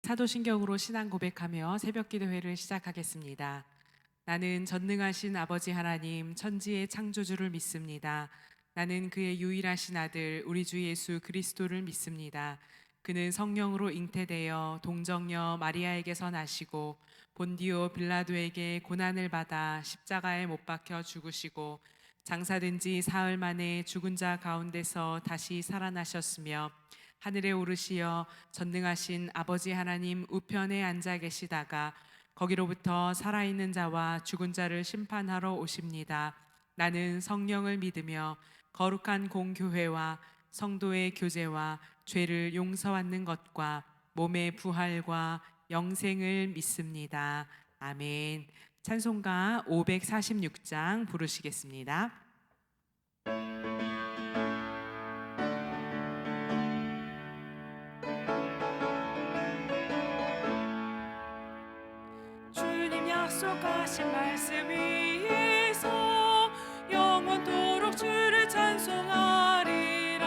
사도신경으로 신앙 고백하며 새벽 기도회를 시작하겠습니다. 나는 전능하신 아버지 하나님 천지의 창조주를 믿습니다. 나는 그의 유일하신 아들 우리 주 예수 그리스도를 믿습니다. 그는 성령으로 잉태되어 동정녀 마리아에게서 나시고 본디오 빌라도에게 고난을 받아 십자가에 못 박혀 죽으시고 장사된 지 사흘 만에 죽은 자 가운데서 다시 살아나셨으며 하늘에 오르시어 전능하신 아버지 하나님 우편에 앉아 계시다가 거기로부터 살아있는 자와 죽은 자를 심판하러 오십니다. 나는 성령을 믿으며 거룩한 공교회와 성도의 교제와 죄를 용서받는 것과 몸의 부활과 영생을 믿습니다. 아멘. 찬송가 546장 부르시겠습니다. 주님 약속하신 말씀 위에서 영원토록 주를 찬송하리라.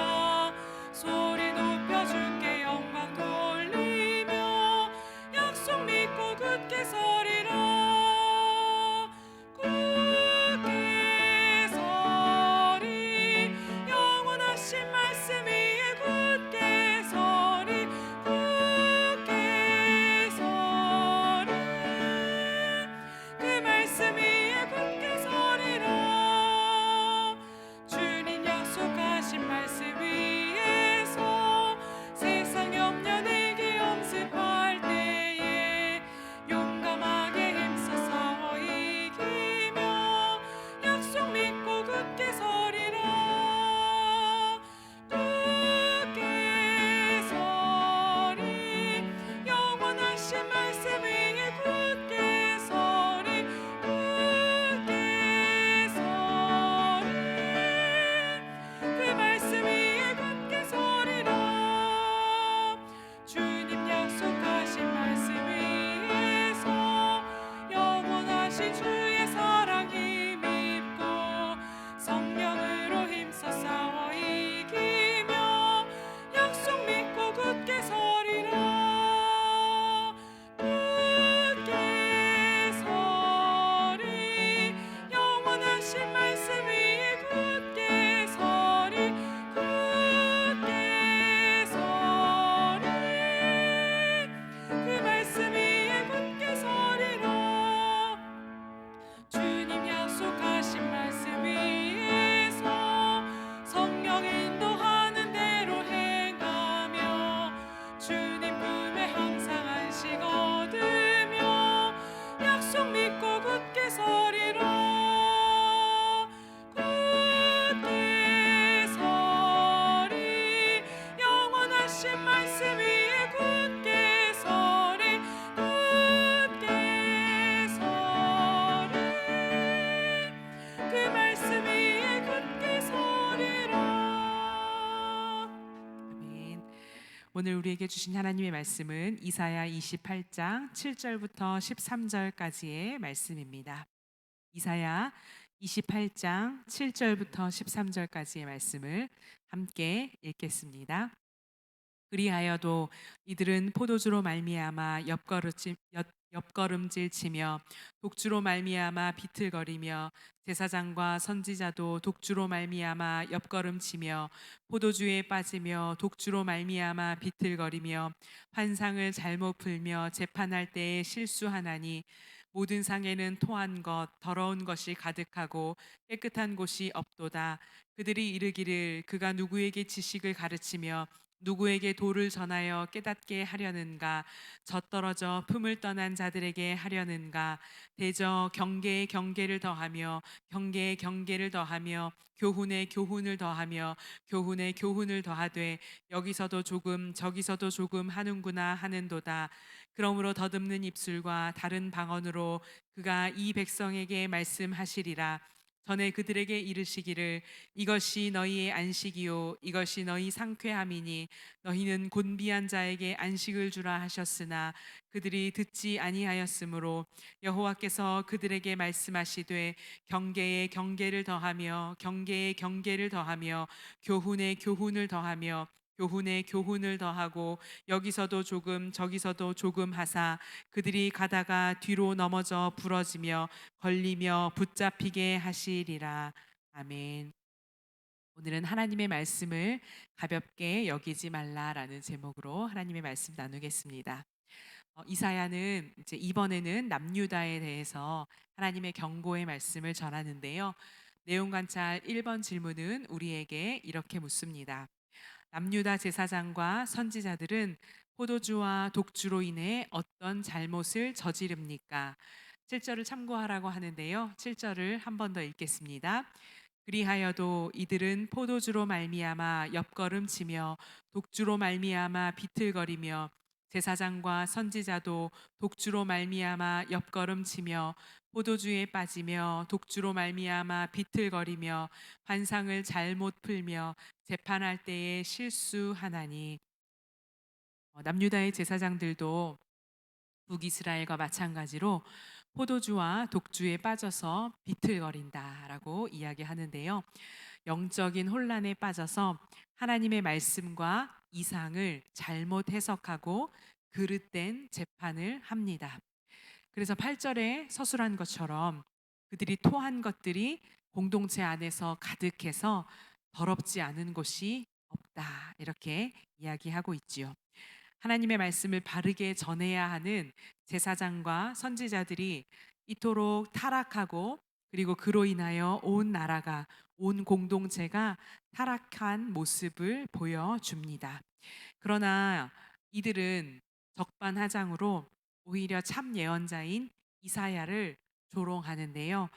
소리 높여 주께 영광 돌리며 약속 믿고 굳게 서리라. 굳게 서리 영원하신 말씀 위에 굳게 서리. 굳게 서리 그 말씀 위에 굳게 서리라. 주님 약속하신 말씀 위에서 세상 염려 내게 엄습할 때에 용감하게 힘써 싸워 이기며 약속 믿고 굳게 서리라. 굳게 서리 영원하신 말씀 위에 굳게 서리. 굳게 서리 그 말씀 위에 굳게 서리라. 주님 약속하신 말씀 위에서 영원하신 주의 사랑 힘입고 성령으로 힘써 싸워 이기며 약속 믿고 굳게 서리라. 굳게 서리 영원하신 말씀 위에 굳게 서리. 굳게 서리 그 말씀 위에 굳게 서리라. 주님 약속하신 말씀 위에서 성령 인도하는 대로 행하며 주님 품에 항상 안식 얻으며 약속 믿고 굳게 서리라. 굳게 서리 영원하신 말씀 위에 굳게 서리. 굳게 서리 그 말씀 위에 굳게 서리라. 아멘. 오늘 우리에게 주신 하나님의 말씀은 이사야 28장 7절부터 13절까지의 말씀입니다. 이사야 28장 7절부터 13절까지의 말씀을 함께 읽겠습니다. 그리하여도 이들은 포도주로 말미암아 옆걸음질 치며 독주로 말미암아 비틀거리며 제사장과 선지자도 독주로 말미암아 옆걸음치며 포도주에 빠지며 독주로 말미암아 비틀거리며 환상을 잘못 풀며 재판할 때에 실수하나니 모든 상에는 토한 것 더러운 것이 가득하고 깨끗한 곳이 없도다. 그들이 이르기를 그가 누구에게 지식을 가르치며 누구에게 도를 전하여 깨닫게 하려는가. 젖떨어져 품을 떠난 자들에게 하려는가. 대저 경계에 경계를 더하며 경계에 경계를 더하며 교훈에 교훈을 더하며 교훈에 교훈을 더하되 여기서도 조금 저기서도 조금 하는구나 하는도다. 그러므로 더듬는 입술과 다른 방언으로 그가 이 백성에게 말씀하시리라. 전에 그들에게 이르시기를 이것이 너희의 안식이요 이것이 너희 상쾌함이니 너희는 곤비한 자에게 안식을 주라 하셨으나 그들이 듣지 아니하였으므로 여호와께서 그들에게 말씀하시되 경계에 경계를 더하며 경계에 경계를 더하며 교훈에 교훈을 더하며 교훈에 교훈을 더하고 여기서도 조금 저기서도 조금 하사 그들이 가다가 뒤로 넘어져 부러지며 걸리며 붙잡히게 하시리라. 아멘. 오늘은 하나님의 말씀을 가볍게 여기지 말라라는 제목으로 하나님의 말씀 나누겠습니다. 이사야는 이제 이번에는 남유다에 대해서 하나님의 경고의 말씀을 전하는데요. 내용 관찰 1번 질문은 우리에게 이렇게 묻습니다. 남유다 제사장과 선지자들은 포도주와 독주로 인해 어떤 잘못을 저지릅니까? 7절을 참고하라고 하는데요. 7절을 한 번 더 읽겠습니다. 그리하여도 이들은 포도주로 말미암아 옆걸음치며 독주로 말미암아 비틀거리며 제사장과 선지자도 독주로 말미암아 옆걸음치며 포도주에 빠지며 독주로 말미암아 비틀거리며 환상을 잘못 풀며 재판할 때에 실수하나니. 남유다의 제사장들도 북이스라엘과 마찬가지로 포도주와 독주에 빠져서 비틀거린다라고 이야기하는데요. 영적인 혼란에 빠져서 하나님의 말씀과 이상을 잘못 해석하고 그릇된 재판을 합니다. 그래서 8절에 서술한 것처럼 그들이 토한 것들이 공동체 안에서 가득해서 더럽지 않은 곳이 없다. 이렇게 이야기하고 있지요. 하나님의 말씀을 바르게 전해야 하는 제사장과 선지자들이 이토록 타락하고 그리고 그로 인하여 온 나라가 온 공동체가 타락한 모습을 보여줍니다. 그러나 이들은 적반하장으로 오히려 참 예언자인 이사야를 조롱하는데요.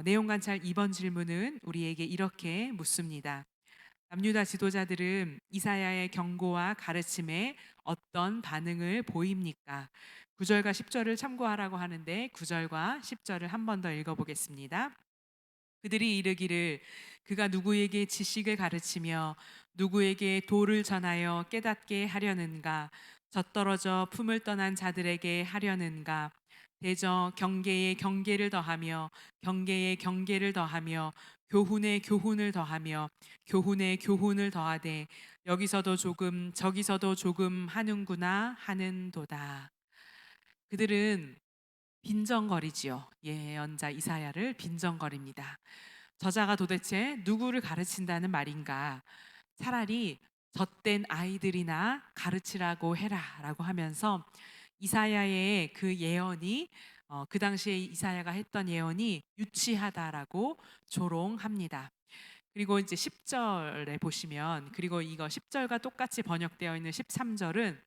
내용 관찰 2번 질문은 우리에게 이렇게 묻습니다. 남유다 지도자들은 이사야의 경고와 가르침에 어떤 반응을 보입니까? 9절과 10절을 참고하라고 하는데 9절과 10절을 한 번 더 읽어보겠습니다. 그들이 이르기를 그가 누구에게 지식을 가르치며 누구에게 도를 전하여 깨닫게 하려는가? 젖떨어져 품을 떠난 자들에게 하려는가? 대저 경계에 경계를 더하며 경계에 경계를 더하며 교훈에 교훈을 더하며 교훈에 교훈을 더하되 여기서도 조금 저기서도 조금 하는구나 하는도다. 그들은 빈정거리지요. 예언자 이사야를 빈정거립니다. 저자가 도대체 누구를 가르친다는 말인가? 차라리 젖된 아이들이나 가르치라고 해라라고 하면서 이사야의 그 예언이 그 당시에 이사야가 했던 예언이 유치하다라고 조롱합니다. 그리고 이제 10절에 보시면 그리고 이거 10절과 똑같이 번역되어 있는 13절은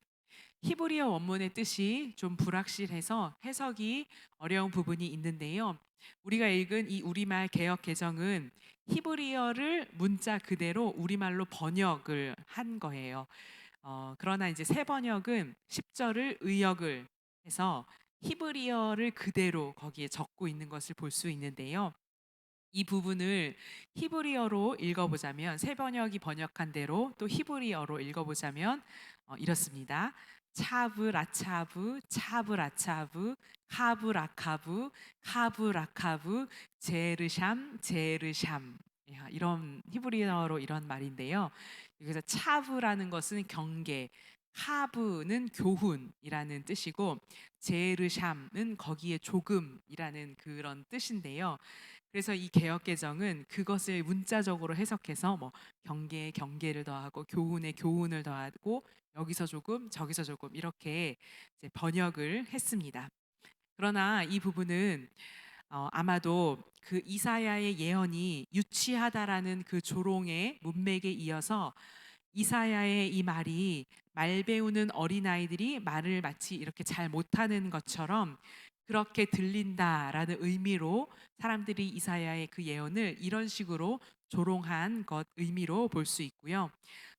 히브리어 원문의 뜻이 좀 불확실해서 해석이 어려운 부분이 있는데요. 우리가 읽은 이 우리말 개역 개정은 히브리어를 문자 그대로 우리말로 번역을 한 거예요. 그러나 이제 새 번역은 10절을 의역을 해서 히브리어를 그대로 거기에 적고 있는 것을 볼 수 있는데요. 이 부분을 히브리어로 읽어보자면 새 번역이 번역한 대로 또 히브리어로 읽어보자면 이렇습니다. 차브라차브 차브라차브 카브라카브 카브라카브 제르샴 제르샴, 이런 히브리어로 이런 말인데요. 여기서 차브라는 것은 경계, 카브는 교훈이라는 뜻이고 제르샴은 거기에 조금이라는 그런 뜻인데요. 그래서 이 개역 개정은 그것을 문자적으로 해석해서 뭐 경계에 경계를 더하고 교훈에 교훈을 더하고 여기서 조금 저기서 조금 이렇게 이제 번역을 했습니다. 그러나 이 부분은 아마도 그 이사야의 예언이 유치하다라는 그 조롱의 문맥에 이어서 이사야의 이 말이 말 배우는 어린아이들이 말을 마치 이렇게 잘 못하는 것처럼 그렇게 들린다라는 의미로 사람들이 이사야의 그 예언을 이런 식으로 조롱한 것 의미로 볼 수 있고요.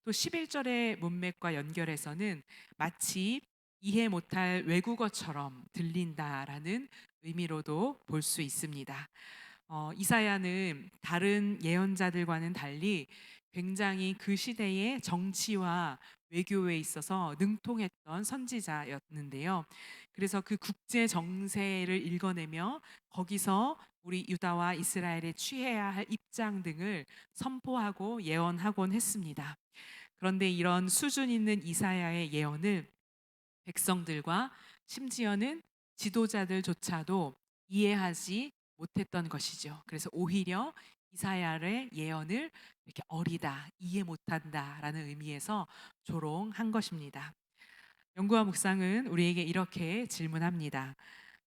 또 11절의 문맥과 연결해서는 마치 이해 못할 외국어처럼 들린다라는 의미로도 볼 수 있습니다. 이사야는 다른 예언자들과는 달리 굉장히 그 시대의 정치와 외교에 있어서 능통했던 선지자였는데요. 그래서 그 국제 정세를 읽어내며 거기서 우리 유다와 이스라엘에 취해야 할 입장 등을 선포하고 예언하곤 했습니다. 그런데 이런 수준 있는 이사야의 예언을 백성들과 심지어는 지도자들조차도 이해하지 못했던 것이죠. 그래서 오히려 이사야의 예언을 이렇게 어리다, 이해 못한다라는 의미에서 조롱한 것입니다. 연구와 묵상은 우리에게 이렇게 질문합니다.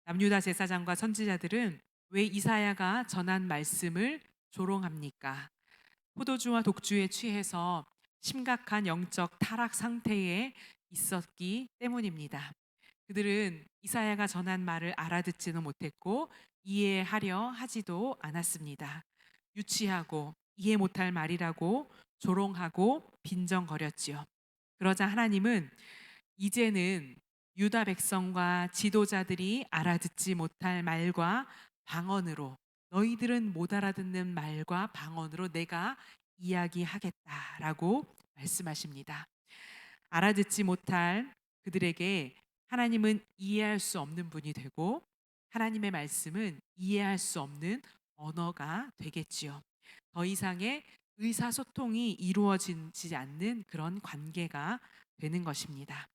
남유다 제사장과 선지자들은 왜 이사야가 전한 말씀을 조롱합니까? 포도주와 독주에 취해서 심각한 영적 타락 상태에 있었기 때문입니다. 그들은 이사야가 전한 말을 알아듣지는 못했고 이해하려 하지도 않았습니다. 유치하고 이해 못할 말이라고 조롱하고 빈정거렸지요. 그러자 하나님은 이제는 유다 백성과 지도자들이 알아듣지 못할 말과 방언으로, 너희들은 못 알아듣는 말과 방언으로 내가 이야기하겠다라고 말씀하십니다. 알아듣지 못할 그들에게 하나님은 이해할 수 없는 분이 되고 하나님의 말씀은 이해할 수 없는 언어가 되겠지요. 더 이상의 의사소통이 이루어지지 않는 그런 관계가 되는 것입니다.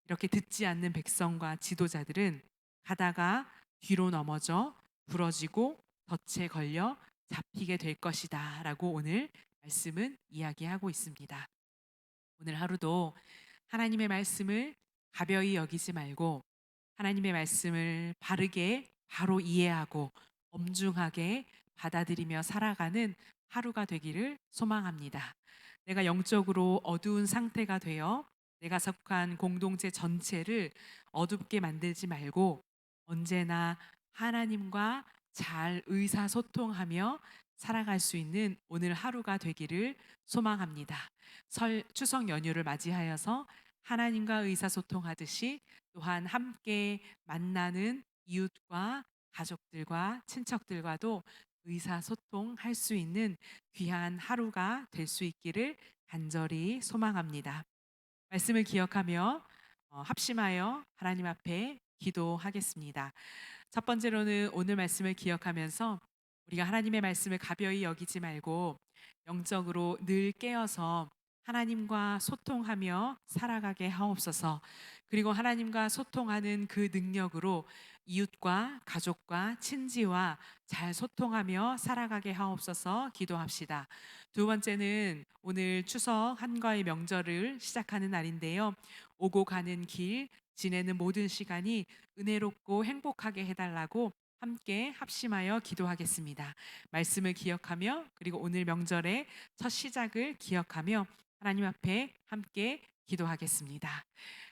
이렇게 듣지 않는 백성과 지도자들은 가다가 뒤로 넘어져 부러지고 덫에 걸려 잡히게 될 것이다 라고 오늘 말씀은 이야기하고 있습니다. 오늘 하루도 하나님의 말씀을 가벼이 여기지 말고 하나님의 말씀을 바르게 바로 이해하고 엄중하게 받아들이며 살아가는 하루가 되기를 소망합니다. 내가 영적으로 어두운 상태가 되어 내가 속한 공동체 전체를 어둡게 만들지 말고 언제나 하나님과 잘 의사소통하며 살아갈 수 있는 오늘 하루가 되기를 소망합니다. 추석 연휴를 맞이하여서 하나님과 의사소통하듯이 또한 함께 만나는 이웃과 가족들과 친척들과도 의사소통할 수 있는 귀한 하루가 될 수 있기를 간절히 소망합니다. 말씀을 기억하며 합심하여 하나님 앞에 기도하겠습니다. 첫 번째로는 오늘 말씀을 기억하면서 우리가 하나님의 말씀을 가벼이 여기지 말고 영적으로 늘 깨어서 하나님과 소통하며 살아가게 하옵소서. 그리고 하나님과 소통하는 그 능력으로 이웃과 가족과 친지와 잘 소통하며 살아가게 하옵소서 기도합시다. 두 번째는 오늘 추석 한가위 명절을 시작하는 날인데요. 오고 가는 길, 지내는 모든 시간이 은혜롭고 행복하게 해달라고 함께 합심하여 기도하겠습니다. 말씀을 기억하며 그리고 오늘 명절의 첫 시작을 기억하며 하나님 앞에 함께 기도하겠습니다.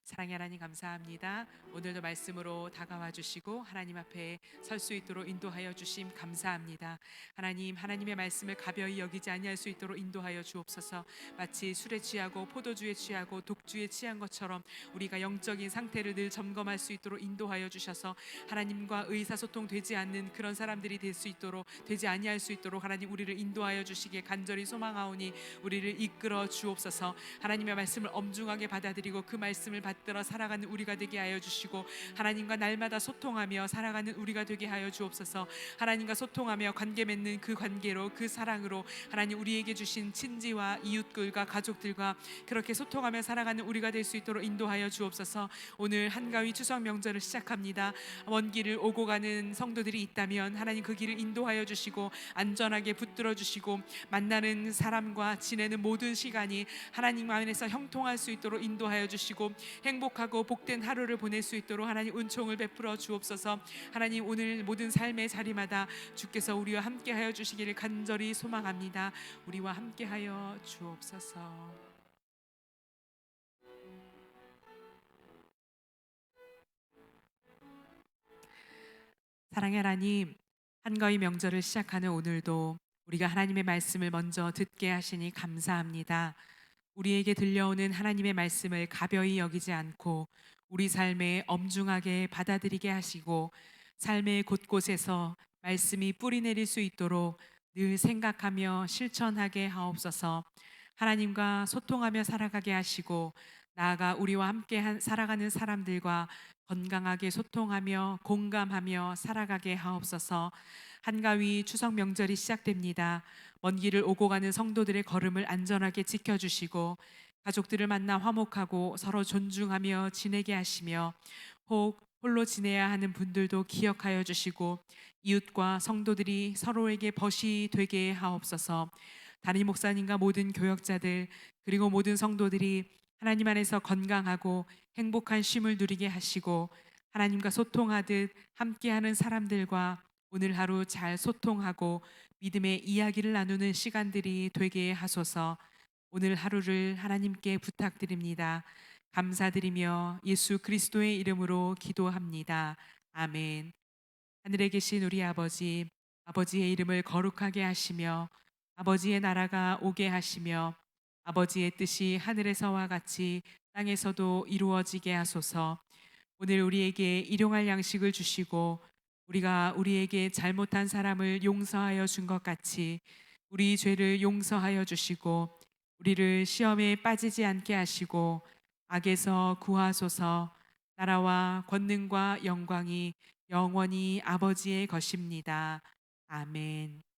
사랑의 하나님 감사합니다. 오늘도 말씀으로 다가와 주시고 하나님 앞에 설 수 있도록 인도하여 주심 감사합니다. 하나님, 하나님의 말씀을 가벼이 여기지 아니할 수 있도록 인도하여 주옵소서. 마치 술에 취하고 포도주에 취하고 독주에 취한 것처럼 우리가 영적인 상태를 늘 점검할 수 있도록 인도하여 주셔서 하나님과 의사소통 되지 않는 그런 사람들이 될 수 있도록, 되지 아니할 수 있도록 하나님 우리를 인도하여 주시기에 간절히 소망하오니 우리를 이끌어 주옵소서. 하나님의 말씀을 엄중하게 받아들이고 그 말씀을 받들어 살아가는 우리가 되게 하여 주시고 하나님과 날마다 소통하며 살아가는 우리가 되게 하여 주옵소서. 하나님과 소통하며 관계 맺는 그 관계로, 그 사랑으로 하나님 우리에게 주신 친지와 이웃들과 가족들과 그렇게 소통하며 살아가는 우리가 될 수 있도록 인도하여 주옵소서. 오늘 한가위 추석 명절을 시작합니다. 먼 길을 오고 가는 성도들이 있다면 하나님 그 길을 인도하여 주시고 안전하게 붙들어 주시고 만나는 사람과 지내는 모든 시간이 하나님 안에서 형통할 수 있도록 인도하여 주시고 행복하고 복된 하루를 보낼 수 있도록 하나님 은총을 베풀어 주옵소서. 하나님 오늘 모든 삶의 자리마다 주께서 우리와 함께하여 주시기를 간절히 소망합니다. 우리와 함께하여 주옵소서. 사랑의 하나님, 한가위 명절을 시작하는 오늘도 우리가 하나님의 말씀을 먼저 듣게 하시니 감사합니다. 우리에게 들려오는 하나님의 말씀을 가벼이 여기지 않고 우리 삶에 엄중하게 받아들이게 하시고 삶의 곳곳에서 말씀이 뿌리 내릴 수 있도록 늘 생각하며 실천하게 하옵소서. 하나님과 소통하며 살아가게 하시고 나아가 우리와 함께 살아가는 사람들과 건강하게 소통하며 공감하며 살아가게 하옵소서. 한가위 추석 명절이 시작됩니다. 먼 길을 오고 가는 성도들의 걸음을 안전하게 지켜주시고 가족들을 만나 화목하고 서로 존중하며 지내게 하시며, 혹 홀로 지내야 하는 분들도 기억하여 주시고, 이웃과 성도들이 서로에게 벗이 되게 하옵소서. 담임 목사님과 모든 교역자들, 그리고 모든 성도들이 하나님 안에서 건강하고 행복한 쉼을 누리게 하시고, 하나님과 소통하듯 함께하는 사람들과 오늘 하루 잘 소통하고 믿음의 이야기를 나누는 시간들이 되게 하소서. 오늘 하루를 하나님께 부탁드립니다. 감사드리며 예수 그리스도의 이름으로 기도합니다. 아멘. 하늘에 계신 우리 아버지, 아버지의 이름을 거룩하게 하시며 아버지의 나라가 오게 하시며 아버지의 뜻이 하늘에서와 같이 땅에서도 이루어지게 하소서. 오늘 우리에게 일용할 양식을 주시고 우리가 우리에게 잘못한 사람을 용서하여 준 것 같이 우리 죄를 용서하여 주시고 우리를 시험에 빠지지 않게 하시고 악에서 구하소서. 나라와 권능과 영광이 영원히 아버지의 것입니다. 아멘.